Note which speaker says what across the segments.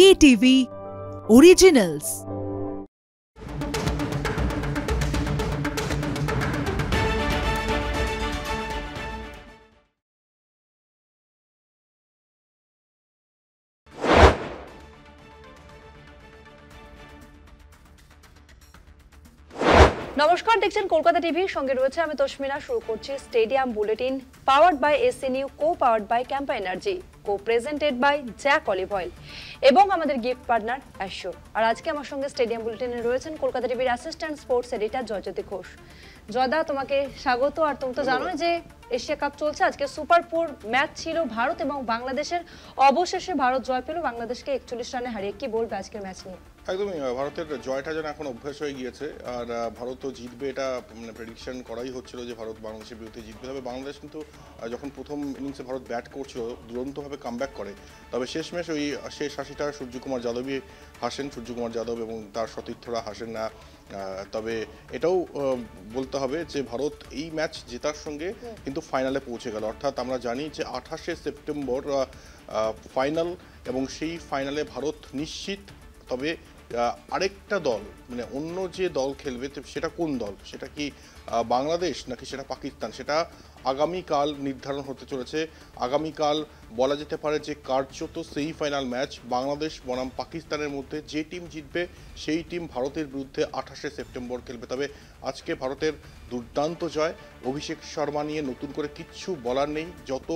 Speaker 1: KTV Originals।
Speaker 2: নমস্কার, দেখছেন কলকাতা টিভির সঙ্গে রয়েছে আমি তসমিনা। শুরু করছি stadium bulletin, powered by SNU, co powered by Campa energy, co presented by Jack olive oil এবং আমাদের গিফট পার্টনার অ্যাশোর। আর আজকে আমার সঙ্গে স্টেডিয়াম বুলেটিনে রয়েছেন কলকাতা টিভির assistant sports editor Joyjyoti Ghosh. জয়দা, তোমাকে স্বাগত। আর তুমি তো জানোই যে এশিয়া কাপ চলছে, আজকে সুপার 4 ম্যাচ ছিল ভারত এবং বাংলাদেশের। অবশেষে ভারত জয় পেল বাংলাদেশকে 41 রানে হারিয়ে। কি বলবে আজকের ম্যাচ নিয়ে?
Speaker 3: একদমই, ভারতের জয়টা যেন এখন অভ্যাস হয়ে গিয়েছে, আর ভারতও জিতবে এটা প্রেডিকশন করাই হচ্ছিল যে ভারত বাংলাদেশের বিরুদ্ধে জিতবে। তবে বাংলাদেশ কিন্তু যখন প্রথম ইনিংসে ভারত ব্যাট করছিল দুরন্তভাবে কামব্যাক করে, তবে শেষমেশ ওই শেষ 80টা সূর্যকুমার যাদবই হাসেন, সূর্যকুমার যাদব এবং তার সতীর্থরা হাসেন না। তবে এটাও বলতে হবে যে ভারত এই ম্যাচ জেতার সঙ্গে কিন্তু ফাইনালে পৌঁছে গেল। অর্থাৎ আমরা জানি যে 28শে সেপ্টেম্বর ফাইনাল, এবং সেই ফাইনালে ভারত নিশ্চিত। তবে আরেকটা দল, অন্য যে দল খেলবে সেটা কোন দল, সেটা কি বাংলাদেশ নাকি সেটা পাকিস্তান, সেটা আগামীকাল নির্ধারণ হতে চলেছে। আগামীকাল বলা যেতে পারে যে কার্যত সেই ফাইনাল ম্যাচ বাংলাদেশ বনাম পাকিস্তানের মধ্যে। যে টিম জিতবে সেই টিম ভারতের বিরুদ্ধে 28শে সেপ্টেম্বর খেলবে। তবে আজকে ভারতের দুর্দান্ত জয়। অভিষেক শর্মা নিয়ে নতুন করে কিচ্ছু বলার নেই। যত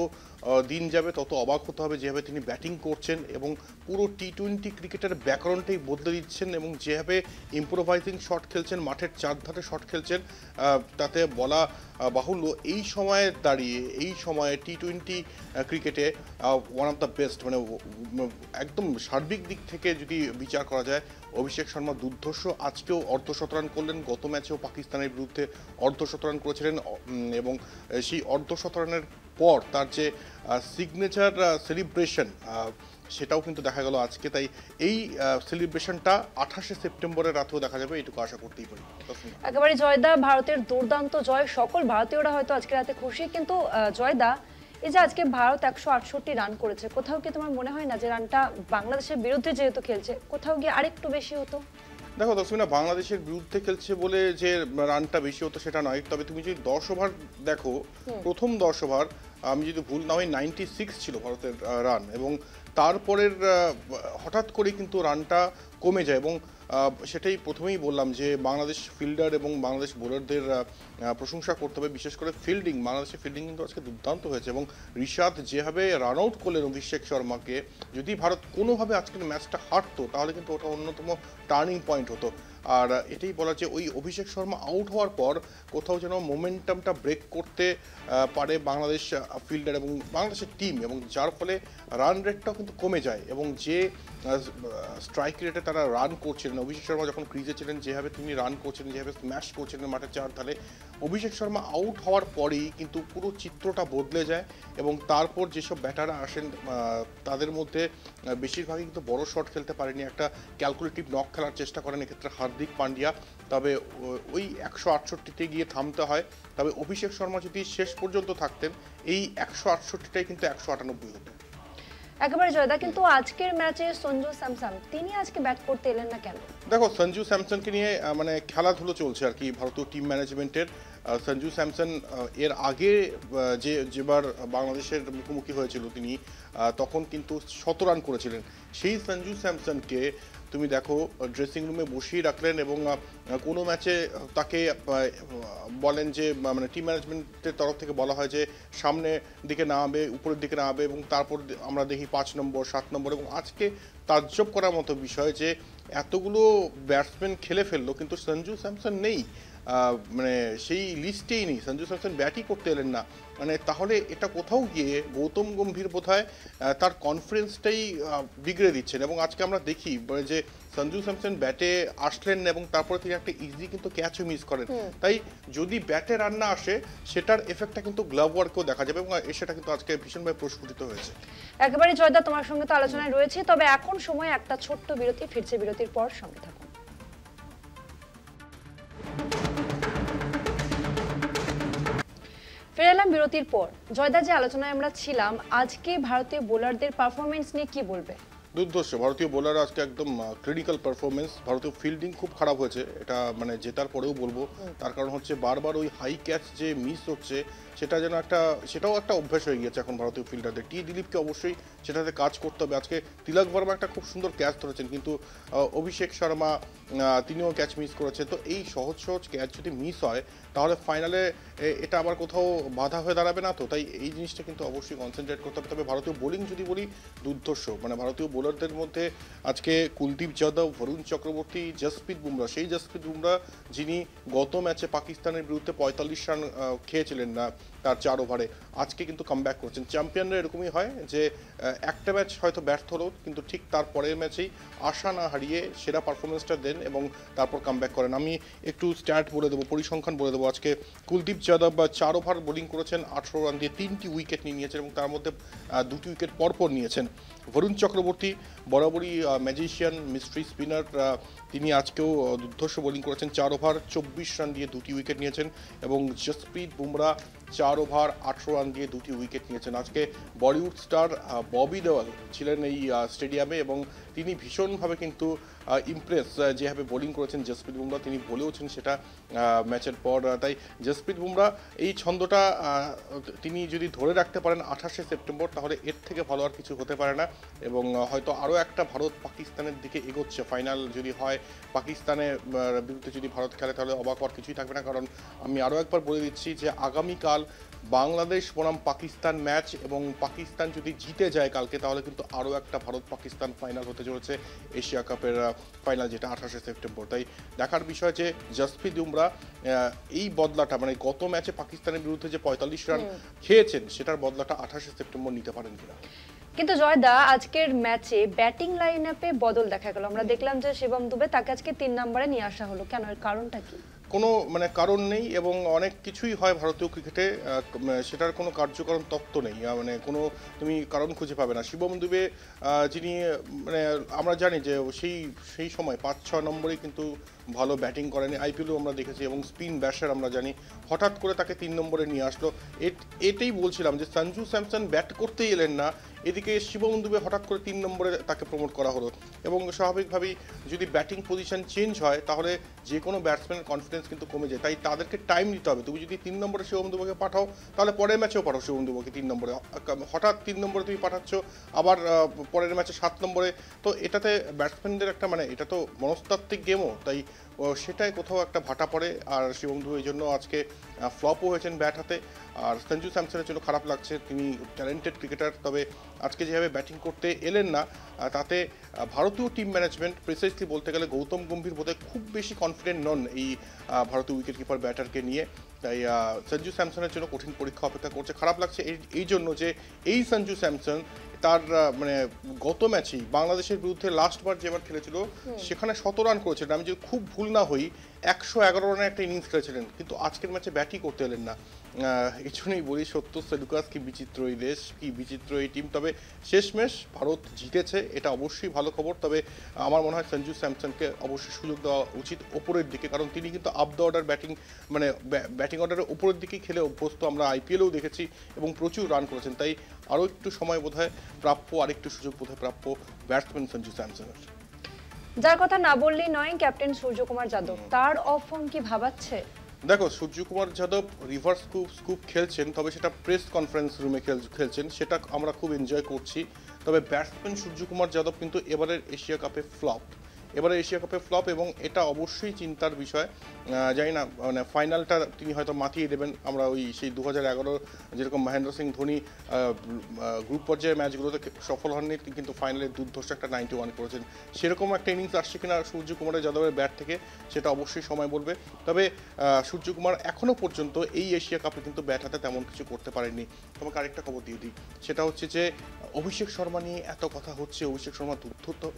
Speaker 3: দিন যাবে তত অবাক হতে হবে যেভাবে তিনি ব্যাটিং করছেন এবং পুরো টি-20 ক্রিকেটের ব্যাকরণটাই বদলে দিচ্ছেন, এবং যেভাবে ইম্প্রোভাইজিং শট খেলছেন, মাঠের চারধারে শট খেলছেন, তাতে বলা বাহুল্য এই সময়ে দাঁড়িয়ে, এই সময়ে টি-20 ক্রিকেটে ওয়ান অফ দ্য বেস্ট। একদম সার্বিক দিক থেকে যদি বিচার করা যায়, অভিষেক শর্মা দুর্ধর্ষ। আজকেও অর্ধশতরান করলেন, গত ম্যাচেও পাকিস্তানের বিরুদ্ধে অর্ধশতরান করেছিলেন, এবং সেই অর্ধশতরানের পর তার যে সিগনেচার সেলিব্রেশন সেটাও কিন্তু দেখা গেল আজকে। তাই এই সেলিব্রেশনটা 28শে সেপ্টেম্বরের রাতেও দেখা যাবে, এটুকু আশা করতেই পারি।
Speaker 2: একেবারে জয়দা, ভারতের দুর্দান্ত জয়। সকল ভারতীয়রা হয়তো আজকে রাতে খুশি, কিন্তু জয়দা, এই যে আজকে ভারত 168 রান করেছে, কোথাও কি তোমার মনে হয় না যে রানটা বাংলাদেশের বিরুদ্ধে যেহেতু খেলছে কোথাও গিয়ে আরেকটু বেশি হতো?
Speaker 3: দেখো দর্শনা, বাংলাদেশের বিরুদ্ধে খেলছে বলে যে রানটা বেশি হতো সেটা নয়। তবে তুমি যদি 10 ওভার দেখো, প্রথম 10 ওভার আমি যদি ভুল না হয় 96 ছিল ভারতের রান, এবং তারপরের হঠাৎ করে কিন্তু রানটা কমে যায়। এবং সেটাই প্রথমেই বললাম যে বাংলাদেশ ফিল্ডার এবং বাংলাদেশ বোলারদের প্রশংসা করতে হবে, বিশেষ করে ফিল্ডিং। বাংলাদেশের ফিল্ডিং কিন্তু আজকে দুর্দান্ত হয়েছে, এবং ঋষাদ যেভাবে রান আউট করলেন অভিষেক শর্মাকে, যদি ভারত কোনোভাবে আজকের ম্যাচটা হারতো তাহলে কিন্তু ওটা অন্যতম টার্নিং পয়েন্ট হতো। আর এটাই বলা যে ওই অভিষেক শর্মা আউট হওয়ার পর কোথাও যেন মোমেন্টামটা ব্রেক করতে পারে বাংলাদেশ ফিল্ডার এবং বাংলাদেশের টিম, এবং যার ফলে রান রেটটাও কিন্তু কমে যায়। এবং যে স্ট্রাইক রেটে তারা রান করছিলেন, অভিষেক শর্মা যখন ক্রিজে ছিলেন যেভাবে তিনি রান করছিলেন, যেভাবে স্ম্যাশ করছিলেন মাঠের চারধারে, অভিষেক শর্মা আউট হওয়ার পরেই কিন্তু পুরো চিত্রটা বদলে যায়। এবং তারপর যেসব ব্যাটাররা আসেন তাদের মধ্যে বেশিরভাগই কিন্তু বড় শট খেলতে পারেনি, একটা ক্যালকুলেটিভ নক খেলার চেষ্টা করেন, এক্ষেত্রে হার্দিক পান্ডিয়া। তবে ওই 168তে গিয়ে থামতে হয়। তবে অভিষেক শর্মা যদি শেষ পর্যন্ত থাকতেন, এই 168টাই কিন্তু 198 হতো।
Speaker 2: একেবারে জয়দা, কিন্তু আজকের ম্যাচে সঞ্জু স্যামসন তিনি আজকে ব্যাট করতে এলেন না কেন?
Speaker 3: দেখো, সঞ্জু স্যামসনকে নিয়ে খেলাধুলো চলছে আর কি ভারতীয় টিম ম্যানেজমেন্টের। সঞ্জু স্যামসন এর আগে যেবার বাংলাদেশের মুখোমুখি হয়েছিল তিনি তখন কিন্তু 100 রান করেছিলেন। সেই সঞ্জু স্যামসনকে তুমি দেখো ড্রেসিং রুমে বসিয়ে রাখলেন, এবং কোনো ম্যাচে তাকে বলেন যে টিম ম্যানেজমেন্টের তরফ থেকে বলা হয় যে সামনে দিকে নামাবে, উপরের দিকে নামাবে, এবং তারপর আমরা দেখি 5 নম্বর 7 নম্বর। এবং আজকে তাজ্জব করার মতো বিষয় যে এতগুলো ব্যাটসম্যান খেলে ফেললো কিন্তু সঞ্জু স্যামসন নেই, সেই লিস্টেই নেই। সঞ্জু স্যামসন ব্যাটই করতে এলেন না। তাহলে এটা কোথাও গিয়ে গৌতম গম্ভীর বোধহয় তার কনফিডেন্সটাই বিগড়ে দিচ্ছেন। এবং আজকে আমরা দেখি যে সঞ্জু স্যামসন ব্যাটে আসলেন না, এবং তারপরে তিনি একটা ইজি কিন্তু ক্যাচও মিস করেন। তাই যদি ব্যাটে রান না আসে সেটার এফেক্টটা কিন্তু গ্লাভ ওয়ার্কেও দেখা যাবে, এবং সেটা কিন্তু আজকে ভীষণভাবে প্রস্ফুটিত হয়েছে।
Speaker 2: একেবারে জয়দা, তোমার সঙ্গে তো আলোচনায় রয়েছে, তবে এখন সময় একটা ছোট্ট বিরতি। ফিরছে বিরতির পর, সঙ্গে থাকুন। ফিরে এলাম বিরতির পর। জয়দা, যে আলোচনায় আমরা ছিলাম, আজকে ভারতীয় বোলারদের পারফরমেন্স নিয়ে কি বলবে?
Speaker 3: দুর্ধর্ষ ভারতীয় বোলার আজকে একদম ক্রিটিক্যাল পারফরমেন্স। ভারতীয় ফিল্ডিং খুব খারাপ হয়েছে, এটা মানে জেতার পরেও বলবো। তার কারণ হচ্ছে বারবার ওই হাই ক্যাচ যে মিস হচ্ছে সেটা যেন সেটাও একটা অভ্যাস হয়ে গিয়েছে এখন ভারতীয় ফিল্ডারদের। দিলীপকে অবশ্যই সেটাতে কাজ করতে হবে। আজকে তিলক বর্মা একটা খুব সুন্দর ক্যাচ ধরেছেন, কিন্তু অভিষেক শর্মা তিনিও ক্যাচ মিস করেছেন। তো এই সহজ সহজ ক্যাচ যদি মিস হয় তাহলে ফাইনালে এটা আবার কোথাও বাধা হয়ে দাঁড়াবে না। তো তাই এই জিনিসটা কিন্তু অবশ্যই কনসেন্ট্রেট করতে হবে। তবে ভারতীয় বোলিং যদি বলি, দুর্ধর্ষ মানে ভারতীয় বোলারদের মধ্যে আজকে কুলদীপ যাদব, বরুণ চক্রবর্তী, জসপ্রীত বুমরা, সেই জসপ্রীত বুমরা যিনি গত ম্যাচে পাকিস্তানের বিরুদ্ধে 45 রান খেয়েছিলেন না তার 4 ওভারে, আজকে কিন্তু কামব্যাক করছেন। চ্যাম্পিয়নরা এরকমই হয় যে একটা ম্যাচ হয়তো ব্যর্থ হলো, কিন্তু ঠিক তার পরের ম্যাচেই আশা না হারিয়ে সেরা পারফরমেন্সটা দেন এবং তারপর কামব্যাক করেন। আমি একটু স্ট্যাট বলে দেবো, পরিসংখ্যান বলে দেবো। আজকে কুলদীপ যাদব 4 ওভার বোলিং করেছেন, 18 রান দিয়ে 3টি উইকেট নিয়েছেন এবং তার মধ্যে 2টি উইকেট পরপর নিয়েছেন। বরুণ চক্রবর্তী বরাবরই ম্যাজিশিয়ান, মিস্ট্রি স্পিনার, তিনি আজকেও দুর্ধর্ষ বোলিং করেছেন, 4 ওভার 24 রান দিয়ে 2টি উইকেট নিয়েছেন এবং জসপ্রীত বুমরা 4 ওভার 18 রান দিয়ে 2টি উইকেট নিয়েছেন। আজকে বলিউড স্টার ববি দেওয়াল ছিলেন এই স্টেডিয়ামে এবং তিনি ভীষণভাবে কিন্তু ইমপ্রেস যেভাবে বোলিং করেছেন জসপ্রীত বুমরা, তিনি বলেওছেন সেটা ম্যাচের পর। তাই জসপ্রীত বুমরা এই ছন্দটা তিনি যদি ধরে রাখতে পারেন 28শে সেপ্টেম্বর, তাহলে এর থেকে ভালো আর কিছু হতে পারে না এবং হয়তো আরও একটা ভারত পাকিস্তানের দিকে এগোচ্ছে। ফাইনাল যদি হয়, পাকিস্তানের বিরুদ্ধে যদি ভারত খেলে, তাহলে অবাক হওয়ার কিছুই থাকবে না। কারণ আমি আরও একবার বলে দিচ্ছি যে আগামীকাল বাংলাদেশ বনাম পাকিস্তান ম্যাচ, এবং পাকিস্তান যদি জিতে যায় কালকে, তাহলে কিন্তু আরও একটা ভারত পাকিস্তান ফাইনাল হতে চলেছে, এশিয়া কাপের ফাইনাল, যেটা 28শে সেপ্টেম্বর। তাই দেখার বিষয় যে জসপ্রীত বুমরা এই বদলাটা, মানে গত ম্যাচে পাকিস্তানের বিরুদ্ধে যে 45 রান খেয়েছেন, সেটার বদলাটা 28শে সেপ্টেম্বর নিতে পারেন কিনা।
Speaker 2: কিন্তু জয়দা, আজকের ম্যাচে ব্যাটিং লাইন আপে বদল দেখা গেল। আমরা দেখলাম যে শিবম দুবে তাকে আজকে 3 নম্বরে নিয়ে আসা হলো, কেন, এর কারণটা কি?
Speaker 3: কোনো মানে কারণ নেই এবং অনেক কিছুই হয় ভারতীয় ক্রিকেটে, সেটার কোনো কার্যকারণ তত্ত্ব নেই, মানে কোনো তুমি কারণ খুঁজে পাবে না। শিবম দুবে যিনি মানে আমরা জানি যে সেই সময় 5-6 নম্বরে কিন্তু ভালো ব্যাটিং করেন, আইপিএলও আমরা দেখেছি, এবং স্পিন ব্যাশার আমরা জানি। হঠাৎ করে তাকে 3 নম্বরে নিয়ে আসলো। এটাই বলছিলাম যে সঞ্জু স্যামসন ব্যাট করতেই এলেন না, এদিকে শিবম দুবে হঠাৎ করে 3 নম্বরে তাকে প্রমোট করা হলো। এবং স্বাভাবিকভাবেই যদি ব্যাটিং পজিশন চেঞ্জ হয়, তাহলে যে কোনো ব্যাটসম্যানের কনফিডেন্স কিন্তু কমে যায়। তাই তাদেরকে টাইম দিতে হবে। তুমি যদি 3 নম্বরে শিবম দুবেকে পাঠাও, তাহলে পরের ম্যাচেও পাঠাও শিবম দুবেকে 3 নম্বরে। হঠাৎ 3 নম্বরে তুমি পাঠাচ্ছ, আবার পরের ম্যাচে 7 নম্বরে, তো এটাতে ব্যাটসম্যানদের একটা মানে এটা তো মনস্তাত্ত্বিক গেমও, তাই সেটাই কোথাও একটা ভাটা পড়ে। আর শিবম দুবে এই জন্য আজকে ফ্লপও হয়েছেন ব্যাট হাতে। আর সঞ্জু স্যামসনের জন্য খারাপ লাগছে, তিনি ট্যালেন্টেড ক্রিকেটার, তবে আজকে যেভাবে ব্যাটিং করতে এলেন না, তাতে ভারতীয় টিম ম্যানেজমেন্ট, প্রিসাইসলি বলতে গেলে গৌতম গম্ভীর বোধহয় খুব বেশি কনফিডেন্ট নন এই ভারতীয় উইকেট কিপার ব্যাটারকে নিয়ে। তাই সঞ্জু স্যামসনের জন্য কঠিন পরীক্ষা অপেক্ষা করছে। খারাপ লাগছে এই জন্য যে এই সঞ্জু স্যামসন তার মানে গত ম্যাচেই বাংলাদেশের বিরুদ্ধে লাস্টবার যেবার খেলেছিল, সেখানে 17 রান করেছিলেন। আমি যদি খুব ভুল না হই 111 রানের একটা ইনিংস খেলেছিলেন, কিন্তু আজকের ম্যাচে ব্যাটই করতে এলেন না। এই জন্যই বলি, সত্য সেলুকাস, কি বিচিত্র এই দেশ, কি বিচিত্র এই টিম। তবে শেষমেশ ভারত জিতেছে, এটা অবশ্যই ভালো খবর। তবে আমার মনে হয় সঞ্জু স্যামসনকে অবশ্যই সুযোগ দেওয়া উচিত ওপরের দিকে, কারণ তিনি কিন্তু আপ দ্য অর্ডার ব্যাটিং, মানে ব্যাটিং অর্ডারের উপরের দিকেই খেলে অভ্যস্ত, আমরা আইপিএলেও দেখেছি, এবং প্রচুর রান করেছেন। তাই আরও একটু সময় বোধহয় প্রাপ্য, আরেকটু সুযোগ বোধহয় প্রাপ্য ব্যাটসম্যান সঞ্জু স্যামসনের।
Speaker 2: যার কথা না বললেই নয়, ক্যাপ্টেন সূর্যকুমার যাদব, তার অফ ফর্ম কি ভাবাচ্ছে?
Speaker 3: দেখো, সূর্যকুমার যাদব রিভার্স স্কুপ খেলছেন, তবে সেটা প্রেস কনফারেন্স রুমে খেলছেন, সেটা আমরা খুব এনজয় করছি। তবে ব্যাটসম্যান সূর্যকুমার যাদব কিন্তু এবারের এশিয়া কাপে ফ্লপ, এবং এটা অবশ্যই চিন্তার বিষয়। জানি না মানে ফাইনালটা তিনি হয়তো মাতিয়ে দেবেন। আমরা সেই 2011 যেরকম মহেন্দ্র সিং ধোনি গ্রুপ পর্যায়ের ম্যাচগুলোতে সফল হননি, কিন্তু ফাইনালে দুর্ধর্ষ একটা 91 করেছেন, সেরকম একটা ইনিংস আসছে কিনা সূর্যকুমার যাদবের ব্যাট থেকে, সেটা অবশ্যই সময় বলবে। তবে সূর্যকুমার এখনও পর্যন্ত এই এশিয়া কাপে কিন্তু ব্যাট হাতে তেমন কিছু করতে পারেননি। তোমাকে আরেকটা খবর দিয়ে দিই, সেটা হচ্ছে যে অভিষেক শর্মা নিয়ে এত কথা হচ্ছে, অভিষেক শর্মা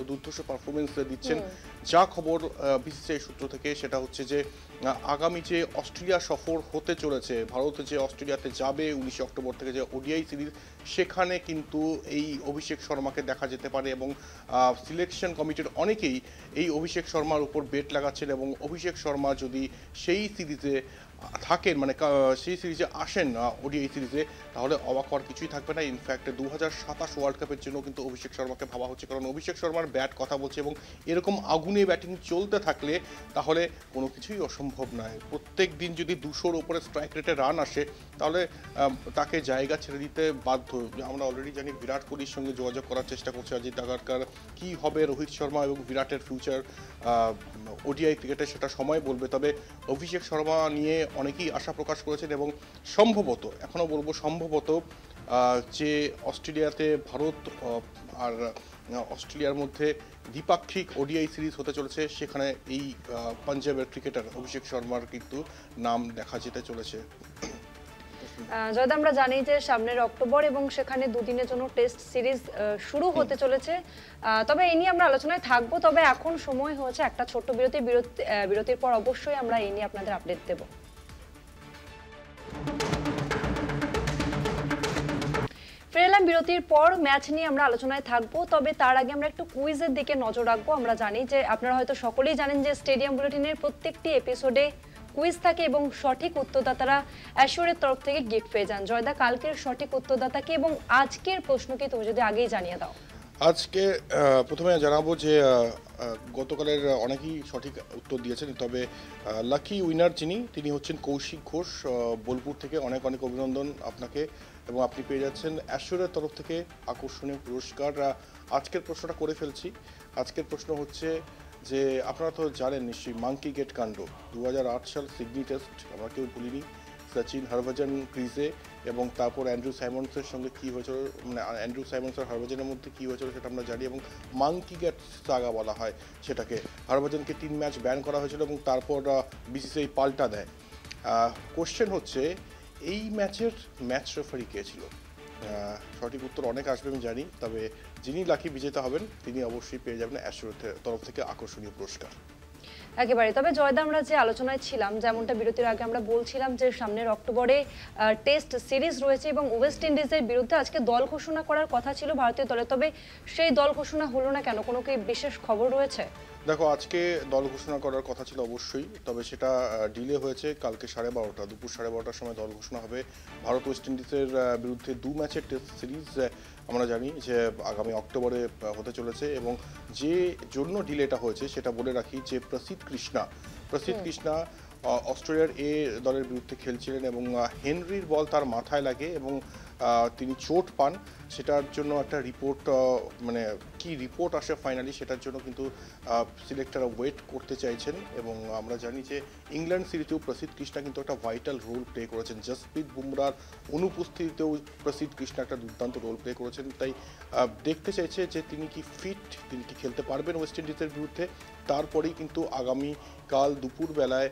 Speaker 3: দুর্ধর্ষ পারফরমেন্স দিচ্ছেন। যা খবর বিসিসিআই সূত্র থেকে, সেটা হচ্ছে যে আগামী যে অস্ট্রেলিয়া সফর হতে চলেছে, ভারত যে অস্ট্রেলিয়াতে যাবে 19 অক্টোবর থেকে, যে ওডিআই সিরিজ, সেখানে কিন্তু এই অভিষেক শর্মাকে দেখা যেতে পারে। এবং সিলেকশন কমিটির অনেকেই এই অভিষেক শর্মার উপর বেট লাগাচ্ছেন, এবং অভিষেক শর্মা যদি সেই সিরিজে থাকেন, মানে সেই সিরিজে আসেন ওডিআই সিরিজে, তাহলে অবাক হওয়ার কিছুই থাকবে না। ইনফ্যাক্ট 2027 ওয়ার্ল্ড কাপের জন্য কিন্তু অভিষেক শর্মাকে ভাবা হচ্ছে, কারণ অভিষেক শর্মার ব্যাট কথা বলছে এবং এরকম আগুনে ব্যাটিং চলতে থাকলে তাহলে কোনো কিছুই অসম্ভব নয়। প্রত্যেক দিন যদি 200-র উপরে স্ট্রাইক রেটে রান আসে তাহলে তাকে জায়গা ছেড়ে দিতে বাধ্য। আমরা অলরেডি জানি বিরাট কোহলির সঙ্গে যোগাযোগ করার চেষ্টা করছে অজিত আগারকার। কী হবে রোহিত শর্মা এবং বিরাটের ফিউচার ওডিআই ক্রিকেটে সেটা সময় বলবে, তবে অভিষেক শর্মা নিয়ে অনেকেই আশা প্রকাশ করেছেন এবং সম্ভবত, এখনও বলবো সম্ভবত, যে অস্ট্রেলিয়াতে ভারত আর অস্ট্রেলিয়ার মধ্যে দ্বিপাক্ষিক ওডিআই সিরিজ হতে চলেছে, সেখানে এই পাঞ্জাবের ক্রিকেটার অভিষেক শর্মার কিন্তু নাম দেখা যেতে চলেছে।
Speaker 2: জয়দা, আমরা জানি যে সামনের অক্টোবর এবং সেখানে দুদিনের জন্য টেস্ট সিরিজ শুরু হতে চলেছে, তবে এই নিয়ে আমরা আলোচনায় থাকবো। তবে এখন সময় হয়েছে একটা ছোট্ট বিরতির পর অবশ্যই আমরা এই নিয়ে আপনাদের আপডেট দেব। ফিরে এলাম বিরতির পর। ম্যাচ নিয়ে আমরা আলোচনায় থাকবো, তবে তার আগে আমরা একটু কুইজের দিকে নজর রাখবো। আমরা জানি যে আপনারা হয়তো সকলেই জানেন যে স্টেডিয়াম বুলেটিনের প্রত্যেকটি এপিসোডে কুইজ থাকে এবং সঠিক উত্তরদাতারা অ্যাশিওরের তরফ থেকে গিফট পেয়ে যান। জয়দা, কালকের সঠিক উত্তরদাতাকে এবং আজকের প্রশ্নকে তুমি যদি আগেই জানিয়ে দাও।
Speaker 3: আজকে প্রথমে জানাবো যে গতকালের অনেকেই সঠিক উত্তর দিয়েছেন, তবে লাকি উইনার তিনি হচ্ছেন কৌশিক ঘোষ বোলপুর থেকে। অনেক অনেক অভিনন্দন আপনাকে, এবং আপনি পেয়ে যাচ্ছেন অ্যাশিওরের তরফ থেকে আকর্ষণীয় পুরস্কার। আজকের প্রশ্নটা করে ফেলছি। আজকের প্রশ্ন হচ্ছে যে আপনারা তো জানেন নিশ্চয়ই মাঙ্কি গেট কাণ্ড, 2008 সাল সিডনি টেস্ট, আমরা কেউ ভুলিনি। সচিন হরভজন ক্রিজে, এবং তারপর অ্যান্ড্রু সাইমন্সের সঙ্গে কী হয়েছিল, মানে অ্যান্ড্রু সাইমন্স আর হরভজনের মধ্যে কী হয়েছিল সেটা আমরা জানি, এবং মাঙ্কি গেট সাগা বলা হয় সেটাকে। হরভজনকে 3 ম্যাচ ব্যান করা হয়েছিল এবং তারপর বিসিসিআই পাল্টা দেয়। কোশ্চেন হচ্ছে এই ম্যাচের ম্যাচ রেফারি কে ছিল? সঠিক উত্তর অনেক আসবে আমি জানি, তবে যিনি লাকি বিজেতা হবেন তিনি অবশ্যই পেয়ে যাবেন অ্যাশিওরের তরফ থেকে আকর্ষণীয় পুরস্কার।
Speaker 2: একেবারে। তবে জয়দা, আমরা যে আলোচনায় ছিলাম, যেমনটা বিরতির আগে আমরা বলছিলাম যে সামনের অক্টোবরে টেস্ট সিরিজ রয়েছে এবং ওয়েস্ট ইন্ডিজের বিরুদ্ধে আজকে দল ঘোষণা করার কথা ছিল ভারতীয় দলে, তবে সেই দল ঘোষণা হলো না কেন? কোনো কি বিশেষ খবর রয়েছে?
Speaker 3: দেখো, আজকে দল ঘোষণা করার কথা ছিল অবশ্যই, তবে সেটা ডিলে হয়েছে। কালকে 12:30 দুপুর 12:30টার সময় দল ঘোষণা হবে। ভারত ওয়েস্ট ইন্ডিজের বিরুদ্ধে 2 ম্যাচের টেস্ট সিরিজ আমরা জানি যে আগামী অক্টোবরে হতে চলেছে, এবং যে জন্য ডিলেটা হয়েছে সেটা বলে রাখি যে প্রসিদ্ধ কৃষ্ণা অস্ট্রেলিয়ার এ দলের বিরুদ্ধে খেলছিলেন এবং হেনরির বল তার মাথায় লাগে এবং তিনি চোট পান। সেটার জন্য একটা রিপোর্ট, মানে কি রিপোর্ট আসে ফাইনালি সেটার জন্য কিন্তু সিলেক্টররা ওয়েট করতে চাইছেন। এবং আমরা জানি যে ইংল্যান্ড সিরিজেও প্রসিদ্ধ কৃষ্ণা কিন্তু একটা ভাইটাল রোল প্লে করেছেন। জসপ্রীত বুমরার অনুপস্থিতিতেও প্রসিদ্ধ কৃষ্ণা একটা দুর্দান্ত রোল প্লে করেছেন। তাই দেখতে চাইছে যে তিনি কি ফিট, তিনি কি খেলতে পারবেন ওয়েস্ট ইন্ডিজের বিরুদ্ধে। তারপরেই কিন্তু আগামীকাল দুপুরবেলায়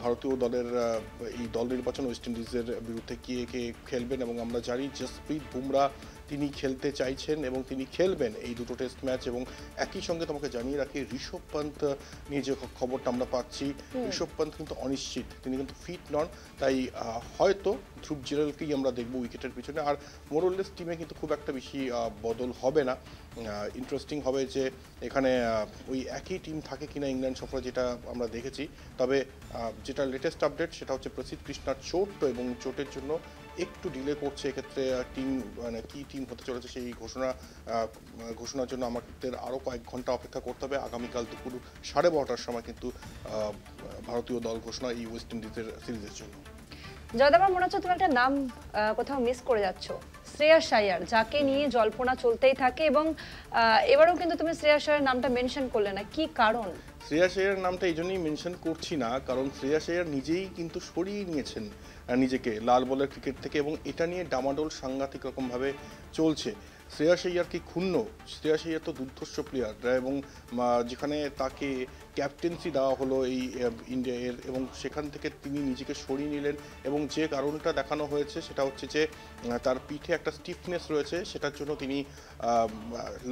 Speaker 3: ভারতীয় দলের এই দল নির্বাচন ওয়েস্ট ইন্ডিজের বিরুদ্ধে কে খেলবেন, এবং আমরা জানি জসপ্রীত বুমরা তিনি খেলতে চাইছেন এবং তিনি খেলবেন এই দুটো টেস্ট ম্যাচ। এবং একই সঙ্গে তোমাকে জানিয়ে রাখি ঋষভ পন্থ নিয়ে যে খবরটা আমরা পাচ্ছি, ঋষভ পন্থ কিন্তু অনিশ্চিত, তিনি কিন্তু ফিট নন। তাই হয়তো ধ্রুব জুরেলকেই আমরা দেখবো উইকেটের পিছনে। আর মোরলেস টিমে কিন্তু খুব একটা বেশি বদল হবে না। ইন্টারেস্টিং হবে যে এখানে ওই একই টিম থাকে কিনা ইংল্যান্ড সফরে, যেটা আমরা দেখেছি। তবে যেটা লেটেস্ট আপডেট সেটা হচ্ছে প্রসিদ্ধ কৃষ্ণার চোট, এবং চোটের জন্য একটু ডিলে করছে। এক্ষেত্রে টিম, মানে কি টিম হতে চলেছে সেই ঘোষণার জন্য আমাদের আরও কয়েক ঘন্টা অপেক্ষা করতে হবে। আগামীকাল দুপুর 12:30টার সময় কিন্তু ভারতীয় দল ঘোষণা এই ওয়েস্ট ইন্ডিজের সিরিজের জন্য।
Speaker 2: জয়দা, আমার মনে হচ্ছে তুমি একটা নাম কোথাও মিস করে যাচ্ছ, শ্রেয়াস আইয়ার, যাকে নিয়ে জল্পনা চলতেই থাকে, এবং এবারেও কিন্তু তুমি শ্রেয়াস আইয়ার নামটা মেনশন করলে না, কি কারণ?
Speaker 3: শ্রেয়াস আইয়ার নামটা এই জন্যই মেনশন করছি না, কারণ শ্রেয়াস আইয়ার নিজেই কিন্তু সরিয়ে নিয়েছেন নিজেকে লাল বলের ক্রিকেট থেকে, এবং এটা নিয়ে ডামাডোল সাংঘাতিক রকমভাবে চলছে। শ্রেয়াস আইয়ার কি ক্ষুণ্ণ? শ্রেয়াস আইয়ার তো দুর্ধর্ষ প্লেয়ার, এবং যেখানে তাকে ক্যাপ্টেন্সি দেওয়া হলো এই ইন্ডিয়ার, এবং সেখান থেকে তিনি নিজেকে সরিয়ে নিলেন। এবং যে কারণটা দেখানো হয়েছে সেটা হচ্ছে যে তার পিঠে একটা স্টিফনেস রয়েছে, সেটার জন্য তিনি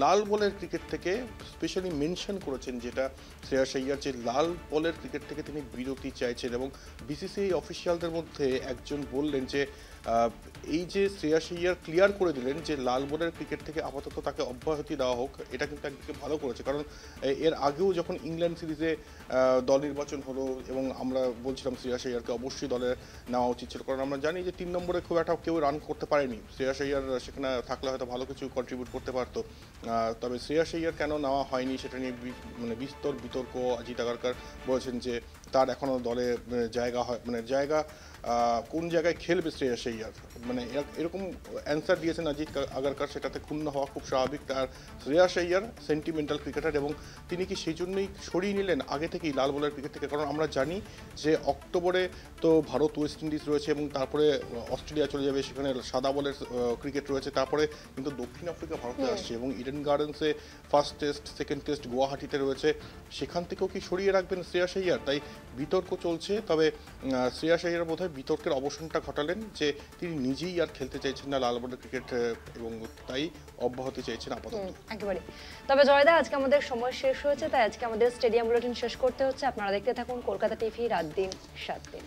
Speaker 3: লাল বলের ক্রিকেট থেকে স্পেশালি মেনশন করেছেন, যেটা শ্রেয়াস আইয়ার যে লাল বলের ক্রিকেট থেকে তিনি বিরতি চাইছেন। এবং বিসিসিআই অফিসিয়ালদের মধ্যে একজন বললেন যে এই যে শ্রেয়াস আইয়ার ক্লিয়ার করে দিলেন যে লাল বলের ক্রিকেট থেকে আপাতত তাকে অব্যাহতি দেওয়া হোক, এটা কিন্তু একদিকে ভালো করেছে। কারণ এর আগেও যখন ইংল্যান্ড সিরিজে দল নির্বাচন হলো এবং আমরা বলছিলাম শ্রেয়াস আইয়ারকে অবশ্যই দলে নেওয়া উচিত ছিল, কারণ আমরা জানি যে 3 নম্বরে খুব একটা কেউ রান করতে পারেনি। শ্রেয়াস আইয়ার সেখানে থাকলে হয়তো ভালো কিছু কন্ট্রিবিউট করতে পারতো। তবে শ্রেয়াস আইয়ার কেন নেওয়া হয়নি সেটা নিয়ে মানে বিস্তর বিতর্ক। অজিত আগারকার বলেছেন যে তার এখনও দলে জায়গা হয়, মানে জায়গা কোন জায়গায় খেলবে শ্রেয়াস আইয়ার, মানে এরকম অ্যান্সার দিয়েছেন অজিত আগারকার। সেটাতে ক্ষুণ্ণ হওয়া খুব স্বাভাবিক। তার শ্রেয়াস আইয়ার সেন্টিমেন্টাল ক্রিকেটার এবং তিনি কি সেই জন্যই সরিয়ে নিলেন আগে থেকেই লাল বলের ক্রিকেট থেকে? কারণ আমরা জানি যে অক্টোবরে তো ভারত ওয়েস্ট ইন্ডিজ রয়েছে এবং তারপরে অস্ট্রেলিয়া চলে যাবে, সেখানে সাদা বলের ক্রিকেট রয়েছে, তারপরে কিন্তু দক্ষিণ আফ্রিকা ভারতে আসছে এবং ইডেন গার্ডেন্সে ফার্স্ট টেস্ট, সেকেন্ড টেস্ট গুয়াহাটিতে রয়েছে, সেখান থেকেও কি সরিয়ে রাখবেন শ্রেয়াস আইয়ার? তাই বিতর্ক চলছে। তবে শ্রেয়াস আইয়ার বোধহয় বিতর্কের অবসানটা ঘটালেন যে তিনি নিজেই আর খেলতে চাইছেন না লাল বলের ক্রিকেট এবং তাই অব্যাহতি চাইছেন আপাতত।
Speaker 2: একেবারে। তবে জয়দা, আজকে আমাদের সময় শেষ হয়েছে, তাই আজকে আমাদের স্টেডিয়াম বুলেটিন শেষ করতে হচ্ছে। আপনারা দেখতে থাকুন কলকাতা টিভি, রাত দিন 7 দিন।